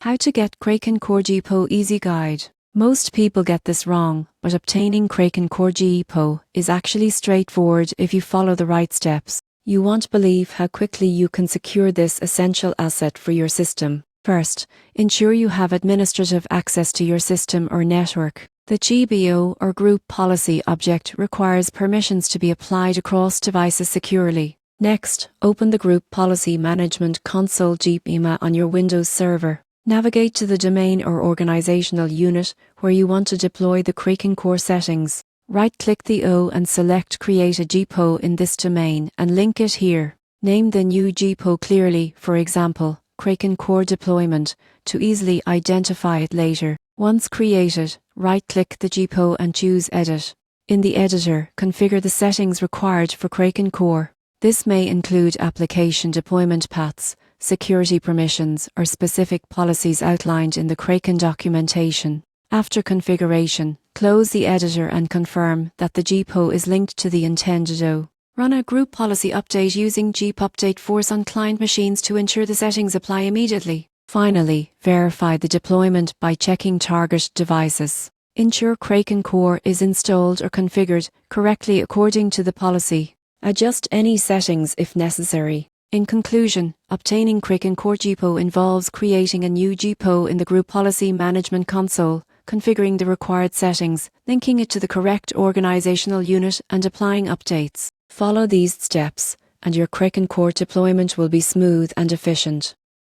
How to get Kraken Core GPO Easy Guide. Most people get this wrong, but obtaining Kraken Core GPO is actually straightforward if you follow the right steps. You won't believe how quickly you can secure this essential asset for your system. First, ensure you have administrative access to your system or network. The GPO or Group Policy object requires permissions to be applied across devices securely. Next, open the Group Policy Management Console GPMA on your Windows server. Navigate to the domain or organizational unit where you want to deploy the Kraken Core settings. Right-click the O and select Create a GPO in this domain and link it here. Name the new GPO clearly, for example, Kraken Core Deployment, to easily identify it later. Once created, right-click the GPO and choose Edit. In the editor, configure the settings required for Kraken Core. This may include application deployment paths, security permissions, or specific policies outlined in the Kraken documentation. After configuration, close the editor and confirm that the GPO is linked to the intended O. Run a group policy update using GP Update Force on client machines to ensure the settings apply immediately. Finally, verify the deployment by checking target devices. Ensure Kraken Core is installed or configured correctly according to the policy. Adjust any settings if necessary. In conclusion, obtaining Kraken Core GPO involves creating a new GPO in the Group Policy Management Console, configuring the required settings, linking it to the correct organizational unit, and applying updates. Follow these steps, and your Kraken Core deployment will be smooth and efficient.